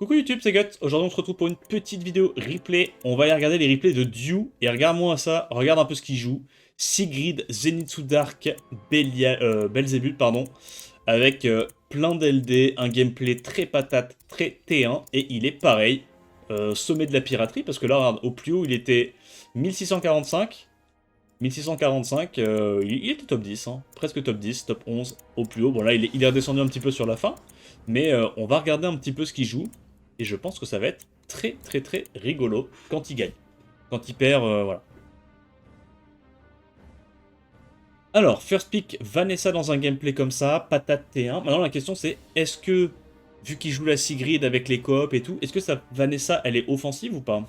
Coucou YouTube, c'est Gut. Aujourd'hui, on se retrouve pour une petite vidéo replay. On va aller regarder les replays de Dew. Et regarde-moi ça, regarde un peu ce qu'il joue. Sigrid, Zenitsu Dark, Belzebub, pardon. Avec plein d'LD, un gameplay très patate, très T1. Et il est pareil, sommet de la piraterie. Parce que là, regarde, au plus haut, il était 1645. 1645, il était top 10, hein. Presque top 10, top 11 au plus haut. Bon là, il est redescendu un petit peu sur la fin. Mais on va regarder un petit peu ce qu'il joue. Et je pense que ça va être très très très rigolo quand il gagne. Quand il perd, voilà. Alors, first pick Vanessa dans un gameplay comme ça, patate T1. Maintenant la question c'est, est-ce que, vu qu'il joue la Sigrid avec les coops et tout, est-ce que sa Vanessa elle est offensive ou pas?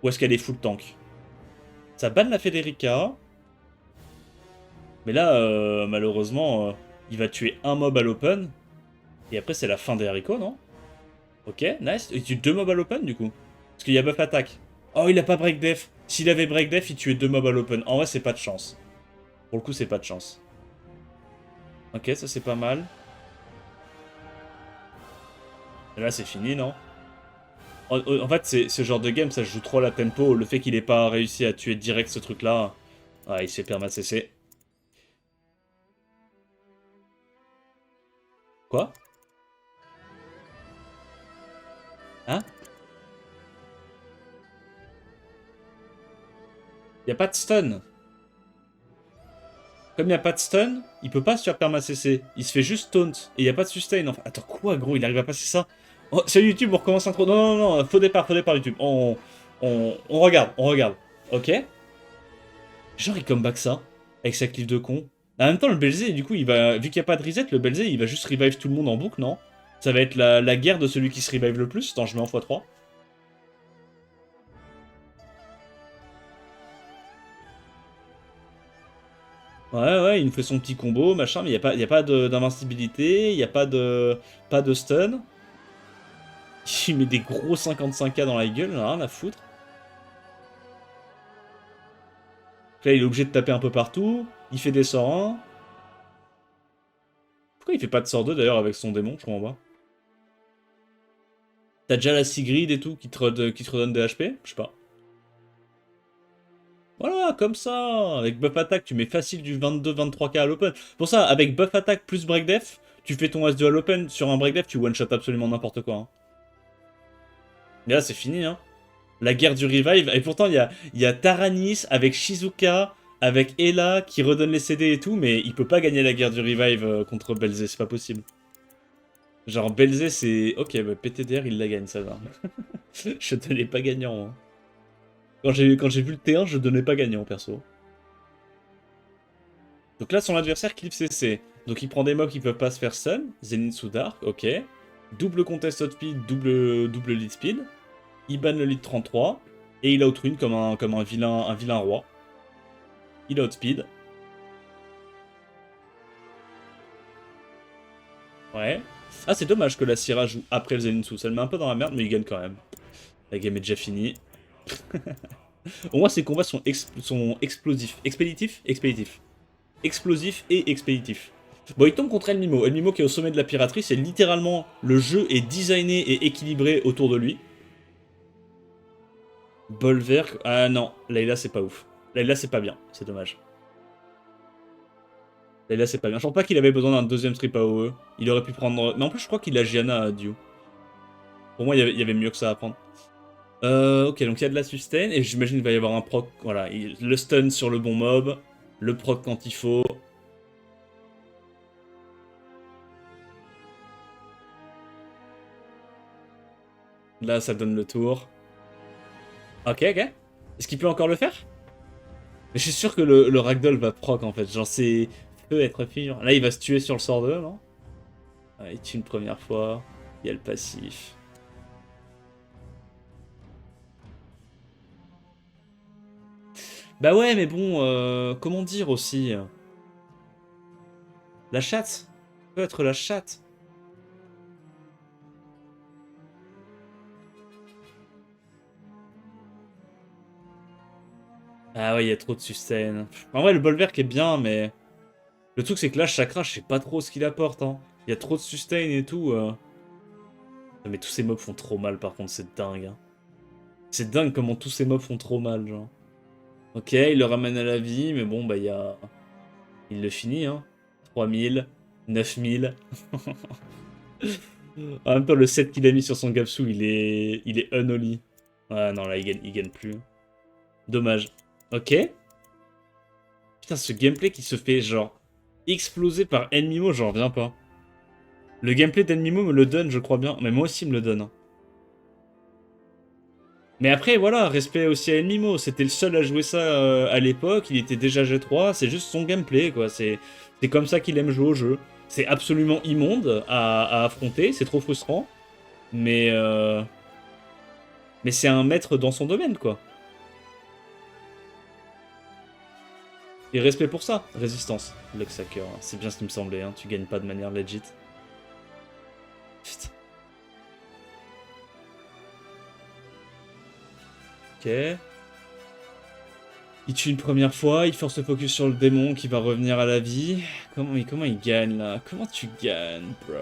Ou est-ce qu'elle est full tank? Ça banne la Federica. Mais là, malheureusement, il va tuer un mob à l'open. Et après c'est la fin des haricots, non? Ok, nice. Il tue deux mobs à l'open du coup. Parce qu'il y a buff attaque. Oh, il a pas break def. S'il avait break def, il tuait deux mobs à l'open. En vrai, c'est pas de chance. Pour le coup, c'est pas de chance. Ok, ça c'est pas mal. Et là, c'est fini, non? En fait, c'est ce genre de game, ça joue trop à la tempo. Le fait qu'il ait pas réussi à tuer direct ce truc-là, ah, il se fait perma CC. Quoi? Hein? Y a pas de stun. Comme il n'y a pas de stun, il peut pas se faire perma CC. Il se fait juste taunt. Et il n'y a pas de sustain. Enfin, attends, quoi, gros? Il arrive à passer ça? Oh, sur YouTube, on recommence l'intro. Non, non, non, faux départ YouTube. On regarde, on regarde. Ok? Genre, il comeback ça, avec sa cliff de con. En même temps, le Belzé, du coup, il va, vu qu'il n'y a pas de reset, le Belzé, il va juste revive tout le monde en boucle, non? Ça va être la guerre de celui qui se revive le plus. Attends, je mets en x3. Ouais, ouais, il nous fait son petit combo, machin, mais il y a pas d'invincibilité, il n'y a pas de stun. Il met des gros 55k dans la gueule, rien à foutre. Là, il est obligé de taper un peu partout. Il fait des sorts 1. Pourquoi il fait pas de sort 2 d'ailleurs avec son démon? Je comprends pas. T'as déjà la Sigrid et tout qui te redonne des HP? Je sais pas. Voilà, comme ça. Avec buff attack, tu mets facile du 22-23k à l'open. Pour ça, avec buff attack plus break def, tu fais ton S2 à l'open. Sur un break def, tu one shot absolument n'importe quoi, hein. Et là, c'est fini, hein. La guerre du revive. Et pourtant, il y a Taranis avec Shizuka, avec Ella qui redonne les CD et tout, mais il peut pas gagner la guerre du revive contre Belzé, c'est pas possible. Genre, Belzé, c'est... Ok, bah, PTDR, il la gagne, ça va. Je donnais pas gagnant, hein. Quand j'ai vu le T1, je donnais pas gagnant, perso. Donc là, son adversaire clip CC. Donc il prend des mobs qui peuvent pas se faire stun. Zenitsu Dark, ok. Double contest outspeed, double lead speed. Il banne le lead 33. Et il outruin comme un vilain roi. Il outspeed. Ouais. Ah, c'est dommage que la Syrah joue après le Zenitsu. Ça le met un peu dans la merde, mais il gagne quand même. La game est déjà finie. Au moins, ses combats sont explosifs. Expéditifs. Explosifs et expéditifs. Bon, il tombe contre El Mimo. El Mimo qui est au sommet de la piraterie, c'est littéralement le jeu est designé et équilibré autour de lui. Bolverk, ah non, Layla c'est pas ouf. Layla c'est pas bien, c'est dommage. Layla c'est pas bien. Je pense pas qu'il avait besoin d'un deuxième strip AOE. Il aurait pu prendre... Mais en plus je crois qu'il a Gianna à Dio. Pour moi il y avait mieux que ça à prendre. Ok, donc il y a de la sustain et j'imagine qu'il va y avoir un proc. Voilà, le stun sur le bon mob, le proc quand il faut. Là ça donne le tour. Ok, ok. Est-ce qu'il peut encore le faire? Mais je suis sûr que le ragdoll va proc en fait. Genre c'est peut être pire. Là il va se tuer sur le sort 2, non? Ouais, il tue une première fois. Il y a le passif. Bah ouais, mais bon, comment dire aussi? La chatte peut être la chatte. Ah ouais, il y a trop de sustain. En vrai, le bolverk est bien, mais le truc c'est que là, chakra, je sais pas trop ce qu'il apporte, hein. Il y a trop de sustain et tout. Mais tous ces mobs font trop mal par contre, c'est dingue. Hein. C'est dingue comment tous ces mobs font trop mal, genre. Ok, il le ramène à la vie, mais bon, bah, il y a... Il le finit, hein. 3000, 9000. En même temps, le set qu'il a mis sur son Gapsou, il est unholy. Ah non, là, il gagne plus. Dommage. Ok. Putain, ce gameplay qui se fait, genre, exploser par Enmimo, j'en reviens pas. Le gameplay d'Enmimo me le donne, je crois bien. Mais moi aussi, il me le donne. Hein. Mais après, voilà, respect aussi à Enmimo. C'était le seul à jouer ça à l'époque. Il était déjà G3. C'est juste son gameplay, quoi. C'est comme ça qu'il aime jouer au jeu. C'est absolument immonde à affronter. C'est trop frustrant. Mais c'est un maître dans son domaine, quoi. Et respect pour ça. Résistance. Luxhacker. C'est bien ce qui me semblait. Hein. Tu gagnes pas de manière legit. Putain. Ok. Il tue une première fois, il force le focus sur le démon qui va revenir à la vie. Comment il gagne là? Comment tu gagnes, bro?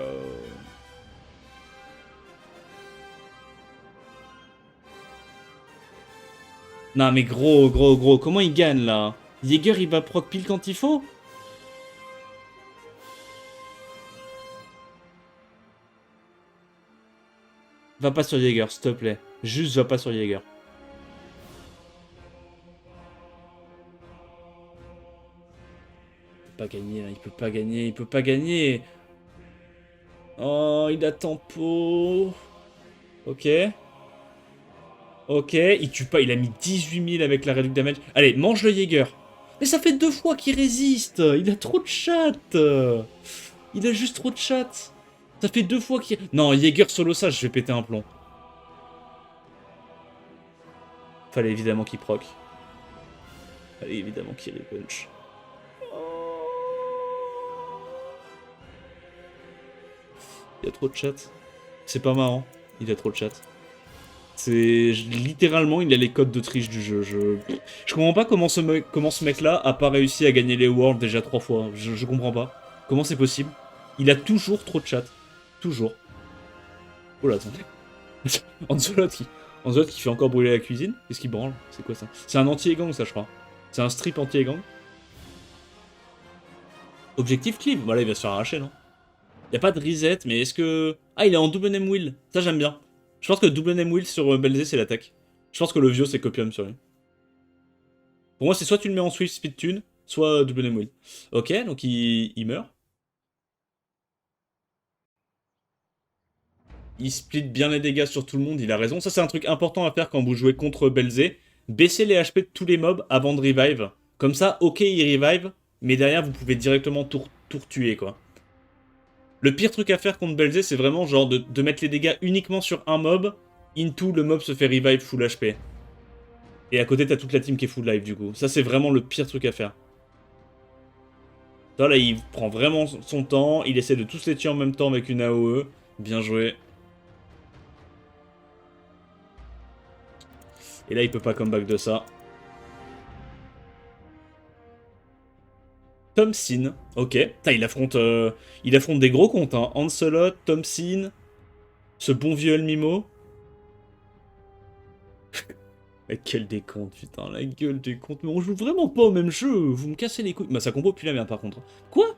Non mais gros, comment il gagne là? Jäger il va proc pile quand il faut? Va pas sur Jäger, s'il te plaît. Juste va pas sur Jäger. Pas gagner là, il peut pas gagner, il peut pas gagner. Oh, il a tempo. Ok. Ok, il tue pas, il a mis 18 000 avec la réduc damage. Allez, mange le Jäger. Mais ça fait 2 fois qu'il résiste. Il a trop de chat. Il a juste trop de chat. Ça fait 2 fois qu'il... Non, Jäger solo ça, je vais péter un plomb. Fallait évidemment qu'il proc. Fallait évidemment qu'il repunch. Il a trop de chat. C'est pas marrant. Il a trop de chat. C'est... Littéralement, il a les codes de triche du jeu. Je comprends pas comment ce mec-là a pas réussi à gagner les Worlds déjà 3 fois. Je comprends pas. Comment c'est possible? Il a toujours trop de chat. Toujours. Oh là, attendez. Anzolot qui fait encore brûler la cuisine. Qu'est-ce qu'il branle? C'est quoi ça? C'est un anti-Egang, ça, je crois. C'est un strip anti-Egang. Objectif cleave. Voilà, il va se faire arracher, non? Y a pas de reset, mais est-ce que... Ah, il est en double name wheel. Ça, j'aime bien. Je pense que double name wheel sur Belzé, c'est l'attaque. Je pense que le vieux, c'est copium sur lui. Pour moi, c'est soit tu le mets en Swift Speed Tune, soit double name wheel. Ok, donc il meurt. Il split bien les dégâts sur tout le monde, il a raison. Ça, c'est un truc important à faire quand vous jouez contre Belzé. Baissez les HP de tous les mobs avant de revive. Comme ça, ok, il revive, mais derrière, vous pouvez directement tout tuer, quoi. Le pire truc à faire contre Belzé, c'est vraiment genre de mettre les dégâts uniquement sur un mob, into le mob se fait revive full HP. Et à côté, t'as toute la team qui est full life, du coup. Ça, c'est vraiment le pire truc à faire. Là, il prend vraiment son temps, il essaie de tous les tuer en même temps avec une AOE. Bien joué. Et là, il peut pas comeback de ça. Thompson, ok. Putain, il affronte des gros comptes, hein. Ancelot, Thompson, ce bon vieux El Mimo. Mais quel décompte, putain, la gueule des comptes. Mais on joue vraiment pas au même jeu, vous me cassez les couilles. Bah, ça combo plus la merde par contre. Quoi?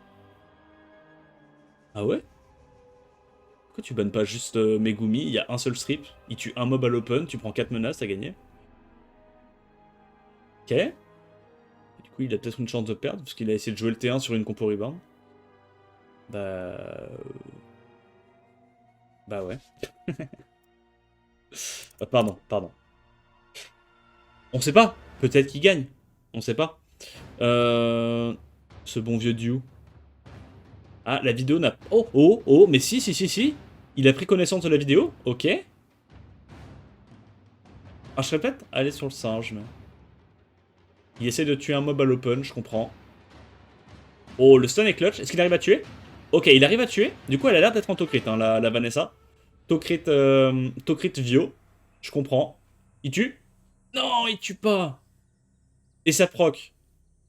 Ah ouais? Pourquoi tu bannes pas juste Megumi? Il y a un seul strip, il tue un mob à l'open, tu prends 4 menaces, t'as gagné. Ok. Du coup, il a peut-être une chance de perdre, parce qu'il a essayé de jouer le T1 sur une compo rebound. Bah... Bah ouais. Pardon. On sait pas. Peut-être qu'il gagne. On sait pas. Ce bon vieux Dieu. Ah, la vidéo n'a... Oh, mais si. Il a pris connaissance de la vidéo. Ok. Ah, je répète, allez sur le singe, mais... Il essaie de tuer un mob à l'open, je comprends. Oh, le stun est clutch. Est-ce qu'il arrive à tuer? Ok, il arrive à tuer. Du coup, elle a l'air d'être en Tokrit, hein, la Vanessa. Tokrit Vio. Je comprends. Il tue? Non, il tue pas. Et ça proc.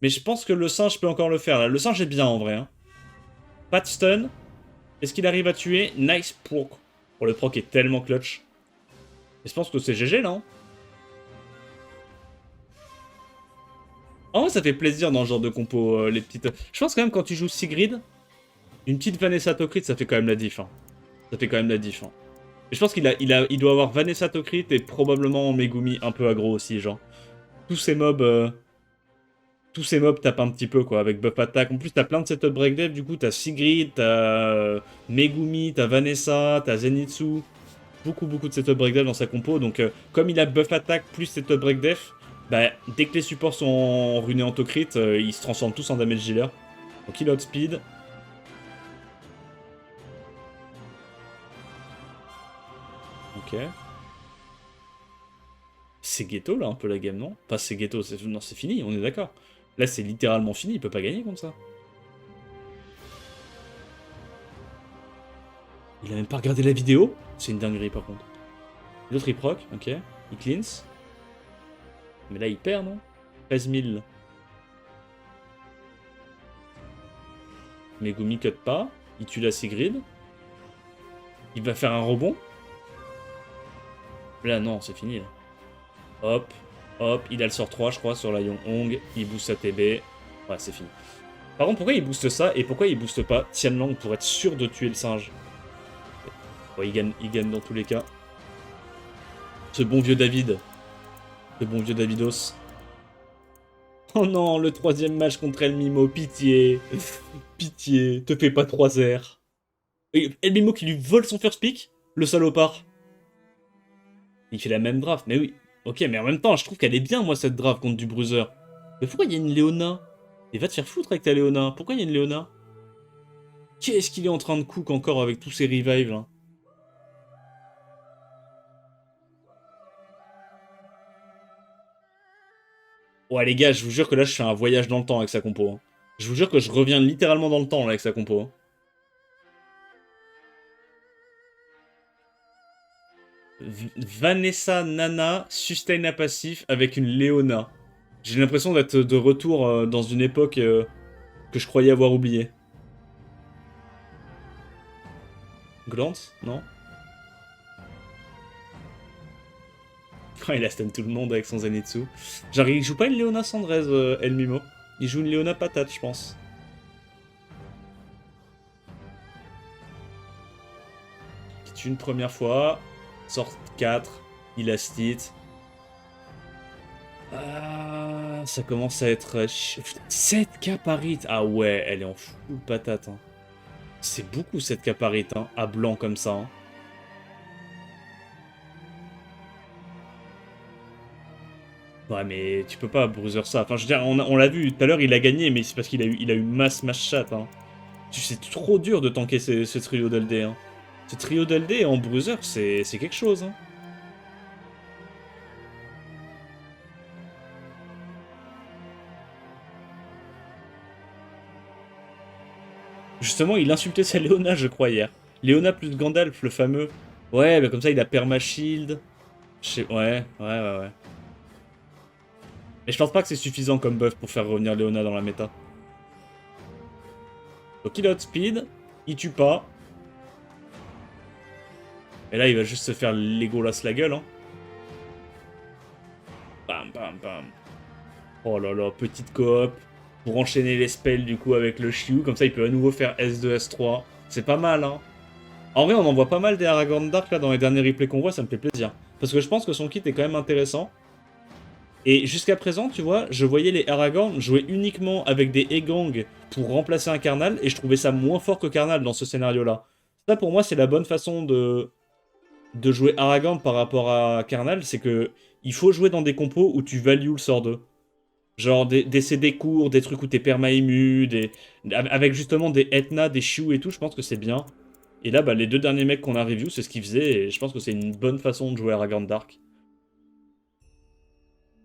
Mais je pense que le singe peut encore le faire, là. Le singe est bien, en vrai. Hein. Pas de stun. Est-ce qu'il arrive à tuer? Nice proc. Oh, le proc est tellement clutch. Et je pense que c'est GG, là. Hein. En vrai, ça fait plaisir dans ce genre de compo, les petites... Je pense quand même, quand tu joues Sigrid, une petite Vanessa Tokrit, ça fait quand même la diff. Hein. Ça fait quand même la diff. Hein. Et je pense il doit avoir Vanessa Tokrit et probablement Megumi un peu aggro aussi, genre. Tous ces mobs... tous ces mobs tapent un petit peu, quoi, avec buff attack. En plus, t'as plein de setup break dev, du coup, t'as Sigrid, t'as Megumi, t'as Vanessa, t'as Zenitsu. Beaucoup de setup break dev dans sa compo. Donc, comme il a buff attack plus setup break def, bah, dès que les supports sont runés en Tokrit, ils se transforment tous en damage dealer. Donc, il outspeed. Ok. C'est ghetto, là, un peu la game, non? Pas c'est ghetto, non, c'est fini, on est d'accord. Là, c'est littéralement fini, il peut pas gagner comme ça. Il a même pas regardé la vidéo. C'est une dinguerie, par contre. L'autre, il proc, ok. Il cleans. Mais là, il perd, non? 13 000. Megumi cut pas. Il tue la Sigrid. Il va faire un rebond. Là, non, c'est fini, là. Hop, hop. Il a le sort 3, je crois, sur la Yong-Hong. Il booste sa TB. Ouais, c'est fini. Par contre, pourquoi il booste ça et pourquoi il booste pas Tianlang pour être sûr de tuer le singe? Bon, il gagne dans tous les cas. Ce bon vieux David. Ce bon vieux Davidos. Oh non, le troisième match contre El Mimo, pitié. Pitié, te fais pas 3 R. Et El Mimo qui lui vole son first pick, le salopard. Il fait la même draft, mais oui. Ok, mais en même temps, je trouve qu'elle est bien, moi, cette draft contre du Bruiser. Mais pourquoi il y a une Léona? Et va te faire foutre avec ta Léona. Pourquoi il y a une Léona? Qu'est-ce qu'il est en train de cook encore avec tous ces revives, là? Ouais, les gars, je vous jure que là, je fais un voyage dans le temps avec sa compo. Hein. Je vous jure que je reviens littéralement dans le temps, là, avec sa compo. Hein. Vanessa Nana, sustain à passif avec une Léona. J'ai l'impression d'être de retour dans une époque que je croyais avoir oubliée. Glance? Non? Il a stun tout le monde avec son Zenitsu. Genre, il joue pas une Léona Cendrez, El Mimo. Il joue une Léona Patate, je pense. Il tue une première fois. Sort 4. Il a stit. Ah, ça commence à être... 7k par hit. Ah ouais, elle est en full patate. Hein. C'est beaucoup 7k par hit, hein, à blanc comme ça. Hein. Ouais, mais tu peux pas bruiser ça. Enfin, je veux dire, on l'a vu tout à l'heure, il a gagné, mais c'est parce qu'il a eu masse chat. Hein. C'est trop dur de tanker ce trio d'LD. Hein. Ce trio d'LD en bruiser, c'est quelque chose. Hein. Justement, il insultait sa Léona, je crois, hier. Léona plus Gandalf, le fameux. Ouais, bah comme ça, il a perma-shield. Ouais. Mais je pense pas que c'est suffisant comme buff pour faire revenir Léona dans la méta. Donc il outspeed, il tue pas. Et là, il va juste se faire Legolas la gueule. Hein. Bam. Oh là là, petite coop. Pour enchaîner les spells du coup avec le Shiu. Comme ça, il peut à nouveau faire S2, S3. C'est pas mal, hein. En vrai, on en voit pas mal des Aragorn Dark là dans les derniers replays qu'on voit, ça me fait plaisir. Parce que je pense que son kit est quand même intéressant. Et jusqu'à présent, tu vois, je voyais les Aragorn jouer uniquement avec des Egang pour remplacer un Karnal, et je trouvais ça moins fort que Karnal dans ce scénario-là. Ça, pour moi, c'est la bonne façon de jouer Aragorn par rapport à Karnal, c'est que il faut jouer dans des compos où tu values le sort 2. Genre des CD courts, des trucs où t'es perma-ému, avec justement des Etna, des Shu et tout, je pense que c'est bien. Et là, bah, les deux derniers mecs qu'on a review, c'est ce qu'ils faisaient, et je pense que c'est une bonne façon de jouer Aragorn Dark.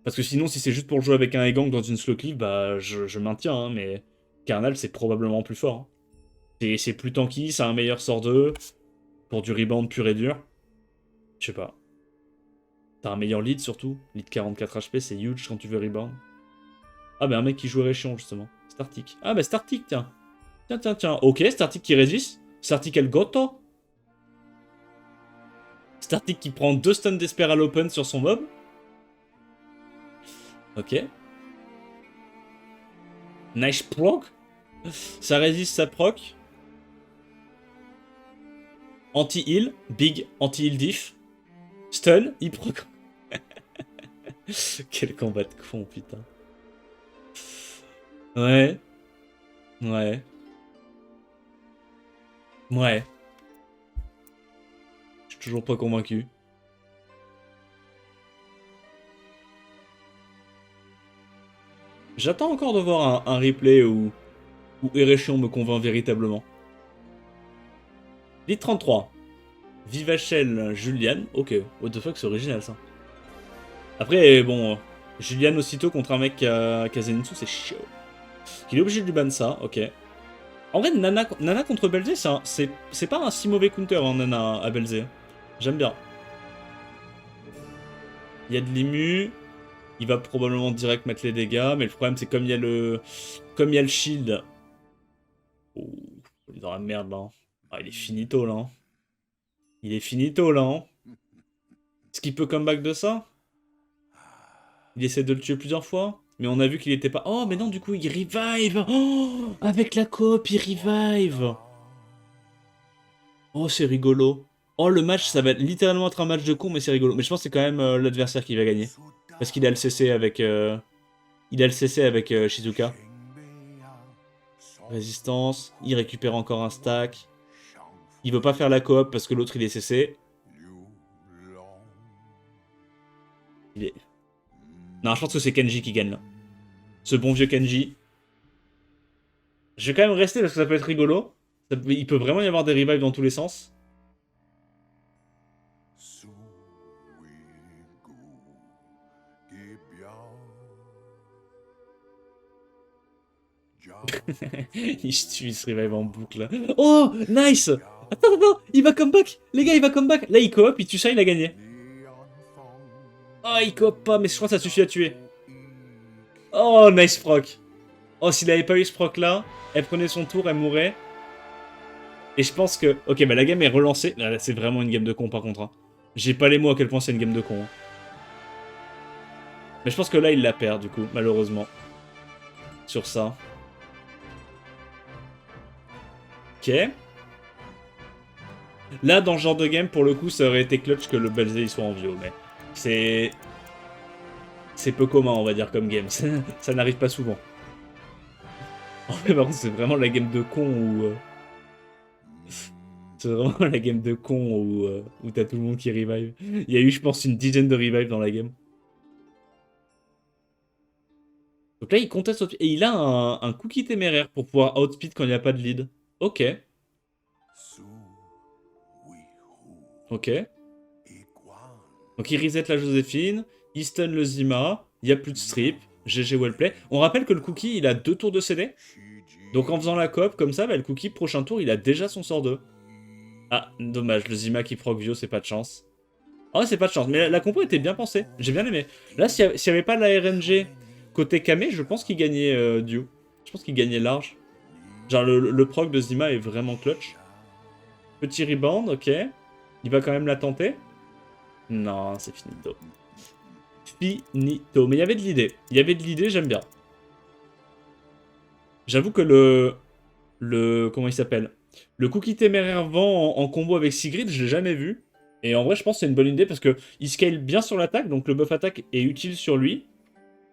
Parce que sinon, si c'est juste pour jouer avec un Egang dans une slow cliff, bah je maintiens, hein, mais Karnal, c'est probablement plus fort. Hein. C'est plus tanky, c'est un meilleur sort 2, pour du rebound pur et dur. Je sais pas. T'as un meilleur lead surtout. Lead 44 HP, c'est huge quand tu veux rebound. Ah bah un mec qui joue Réchion justement. Startik. Ah bah Startik, tiens. Tiens. Ok, Startik qui résiste. Startik El Goto. Startik qui prend 2 stuns d'Esper à l'open sur son mob. Ok. Nice proc. Ça résiste, ça proc. Anti-heal. Big anti-heal diff. Stun, il proc. Quel combat de con, putain. Ouais. Ouais. Ouais. Je suis toujours pas convaincu. J'attends encore de voir un replay où Erechion me convainc véritablement. Lit 33. Vivachel Julian. Ok. What the fuck, c'est original ça. Après, bon. Julian aussitôt contre un mec qui a Zenitsu, c'est chaud. Il est obligé de lui ban ça, ok. En vrai, Nana contre Belzé, c'est pas un si mauvais counter, hein, Nana à Belzé. J'aime bien. Il y a de l'immu. Il va probablement direct mettre les dégâts, mais le problème c'est comme il y a le shield. Oh, il est dans la merde là. Ah, il est finito là. Il est finito là. Est-ce qu'il peut comeback de ça? Il essaie de le tuer plusieurs fois, mais on a vu qu'il était pas. Oh, mais non, du coup il revive. Oh, avec la coop, il revive. Oh, c'est rigolo. Oh, le match, ça va littéralement être un match de con, mais c'est rigolo. Mais je pense que c'est quand même l'adversaire qui va gagner. Parce qu'il a le CC avec... Shizuka. Résistance. Il récupère encore un stack. Il veut pas faire la coop parce que l'autre il est CC. Il est... Non, je pense que c'est Kenji qui gagne là. Ce bon vieux Kenji. Je vais quand même rester parce que ça peut être rigolo. Il peut vraiment y avoir des revives dans tous les sens. Il se revive en boucle. Oh, nice. Attends, il va comeback. Les gars, il va comeback. Là, il coop, il tue ça, il a gagné. Oh, il coop pas, mais je crois que ça suffit à tuer. Oh, nice proc. Oh, s'il avait pas eu ce proc là, elle prenait son tour, elle mourait. Et je pense que... Ok, bah la game est relancée. Là, c'est vraiment une game de con par contre. Hein. J'ai pas les mots à quel point c'est une game de con. Hein. Mais je pense que là, il la perd du coup, malheureusement. Sur ça. Ok. Là, dans ce genre de game, pour le coup, ça aurait été clutch que le Belzé il soit en vieux, mais... C'est peu commun, on va dire, comme game. Ça n'arrive pas souvent. En fait, par contre, c'est vraiment la game de con où... C'est vraiment la game de con où t'as tout le monde qui revive. Il y a eu, je pense, une dizaine de revives dans la game. Donc là, il conteste... Et il a un cookie téméraire pour pouvoir outspeed quand il n'y a pas de lead. Ok. Ok. Donc il reset la Joséphine, il stun le Zima, il n'y a plus de strip, GG wellplay. On rappelle que le cookie, il a 2 tours de CD. Donc en faisant la coop comme ça, bah, le cookie, prochain tour, il a déjà son sort 2. Ah, dommage, le Zima qui proc Vio, c'est pas de chance. Ah ouais, c'est pas de chance, mais la compo était bien pensée, j'ai bien aimé. Là, s'il n'y avait pas la RNG côté Kame, je pense qu'il gagnait Dio. Je pense qu'il gagnait large. Genre, le proc de Zima est vraiment clutch. Petit rebound, ok. Il va quand même la tenter. Non, c'est finito. Finito. Mais il y avait de l'idée. Il y avait de l'idée, j'aime bien. J'avoue que comment il s'appelle? Le cookie téméraire vent en combo avec Sigrid, je l'ai jamais vu. Et en vrai, je pense que c'est une bonne idée parce que il scale bien sur l'attaque, donc le buff attaque est utile sur lui.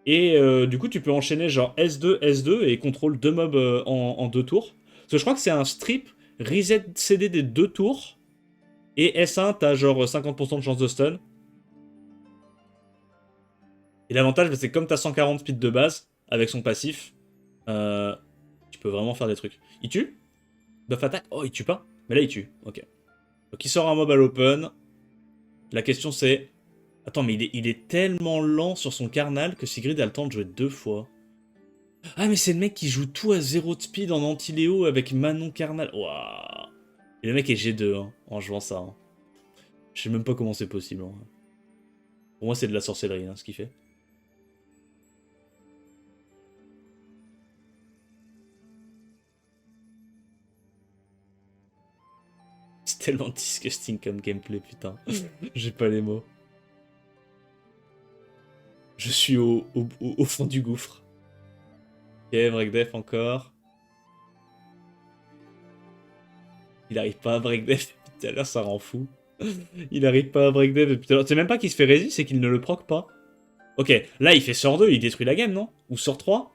Et du coup, tu peux enchaîner genre S2, S2 et contrôle 2 mobs en 2 tours. Parce que je crois que c'est un strip reset CD des 2 tours. Et S1, t'as genre 50% de chance de stun. Et l'avantage, bah, c'est comme t'as 140 speed de base, avec son passif, tu peux vraiment faire des trucs. Il tue? Buff attaque? Oh, il tue pas? Mais là, il tue. Ok. Donc il sort un mob à l'open. La question c'est... Attends, mais il est tellement lent sur son carnal que Sigrid a le temps de jouer 2 fois. Ah, mais c'est le mec qui joue tout à 0 de speed en anti-Léo avec Manon carnal. Waouh. Et le mec est G2 hein, en jouant ça. Hein. Je sais même pas comment c'est possible. Hein. Pour moi, c'est de la sorcellerie, hein, ce qu'il fait. tellement disgusting comme gameplay, putain. J'ai pas les mots. Je suis au fond du gouffre. Ok, breakdef encore. Il arrive pas à breakdef depuis tout à l'heure, ça rend fou. Il arrive pas à breakdef depuis tout à l'heure. C'est même pas qu'il se fait résist, c'est qu'il ne le proc pas. Ok, là il fait sort 2, il détruit la game, non? Ou sort 3?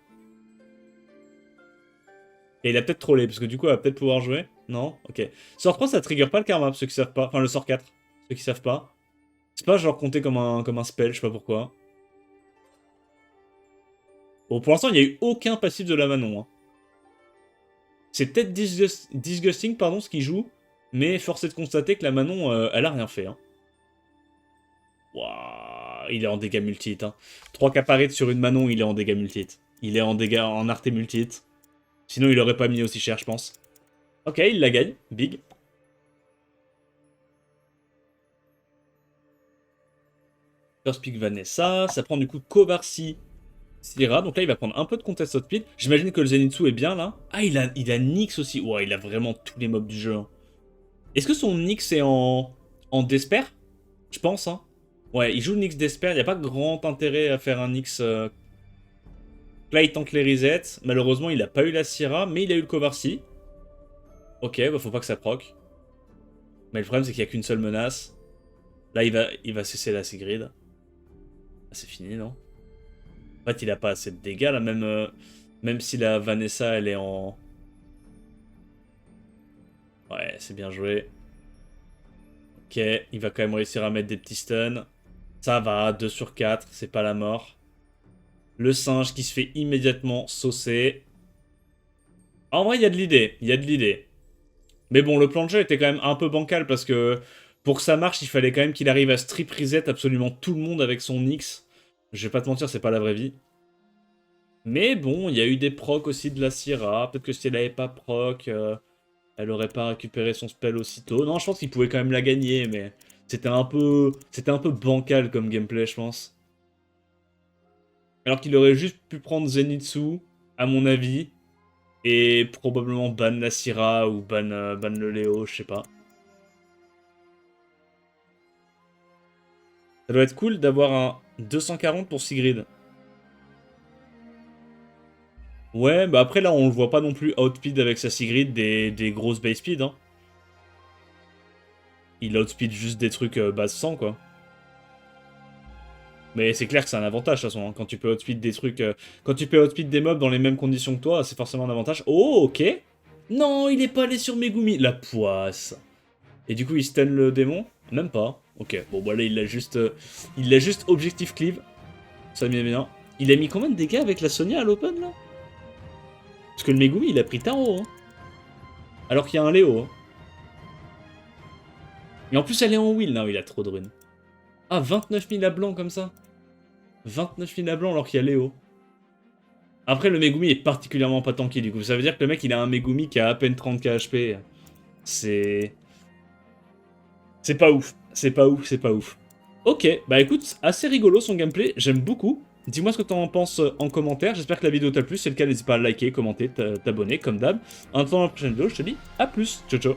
Et il a peut-être trollé, parce que du coup, il va peut-être pouvoir jouer. Non? Ok. Sort 3, ça trigger pas le karma, pour ceux qui savent pas. Enfin, le sort 4, ceux qui savent pas. C'est pas genre compté comme un spell, je sais pas pourquoi. Bon, pour l'instant, il n'y a eu aucun passif de la Manon. Hein. C'est peut-être disgusting, pardon, ce qu'il joue. Mais force est de constater que la Manon, elle a rien fait. Hein. Waouh, il est en dégâts multi-hit. Hein. 3 caparettes sur une Manon, il est en dégâts multi-hit. Il est en dégâts en arté multi-hit. Sinon, il aurait pas mis aussi cher, je pense. Ok, il la gagne. Big. First pick Vanessa. Ça prend du coup Kovarsi, Syrah. Donc là, il va prendre un peu de contest speed. J'imagine que le Zenitsu est bien là. Ah, il a Nyx aussi. Ouais, il a vraiment tous les mobs du jeu. Hein. Est-ce que son Nyx est en Desper? Je pense, hein. Ouais, il joue Nyx Desper. Il n'y a pas grand intérêt à faire un Nyx. Là, il tente les resets. Malheureusement, il a pas eu la Syrah, mais il a eu le Kovarsi. Ok, bah faut pas que ça proc. Mais le problème, c'est qu'il n'y a qu'une seule menace. Là, il va cesser la Sigrid. Ah, c'est fini, non? En fait, il a pas assez de dégâts, là. Même si la Vanessa, elle est en... Ouais, c'est bien joué. Ok, il va quand même réussir à mettre des petits stuns. Ça va, 2 sur 4, c'est pas la mort. Le singe qui se fait immédiatement saucer. En vrai, il y a de l'idée, il y a de l'idée. Mais bon, le plan de jeu était quand même un peu bancal parce que pour que ça marche, il fallait quand même qu'il arrive à strip reset absolument tout le monde avec son Nyx. Je vais pas te mentir, c'est pas la vraie vie. Mais bon, il y a eu des procs aussi de la Syrah. Peut-être que si elle avait pas proc, elle aurait pas récupéré son spell aussitôt. Non, je pense qu'il pouvait quand même la gagner, mais c'était un peu bancal comme gameplay, je pense. Alors qu'il aurait juste pu prendre Zenitsu, à mon avis, et probablement ban la Syrah ou ban le Léo, je sais pas. Ça doit être cool d'avoir un 240 pour Sigrid. Ouais, bah après là on le voit pas non plus outspeed avec sa Sigrid des grosses base speed. Hein. Il outspeed juste des trucs base 100 quoi. Mais c'est clair que c'est un avantage de toute façon. Hein. Quand tu peux outspeed des trucs... quand tu peux outspeed des mobs dans les mêmes conditions que toi, c'est forcément un avantage. Oh, ok. Non, il est pas allé sur Megumi. La poisse. Et du coup, il stun le démon? Même pas. Ok, bon, bah là, il l'a juste objectif cleave. Ça m'est bien. Il a mis combien de dégâts avec la Sonia à l'open, là? Parce que le Megumi, il a pris Taro. Hein. Alors qu'il y a un Léo. Hein. Et en plus, elle est en wheel. Non, il a trop de runes. Ah, 29 000 à blanc, comme ça. 29 000 à blanc alors qu'il y a Léo. Après, le Megumi est particulièrement pas tanky, du coup. Ça veut dire que le mec, il a un Megumi qui a à peine 30k HP. C'est... C'est pas ouf. C'est pas ouf, c'est pas ouf. Ok, bah écoute, assez rigolo son gameplay, j'aime beaucoup. Dis-moi ce que t'en penses en commentaire, j'espère que la vidéo t'a plu, si c'est le cas n'hésite pas à liker, commenter, t'abonner comme d'hab. En attendant la prochaine vidéo, je te dis à plus, ciao ciao.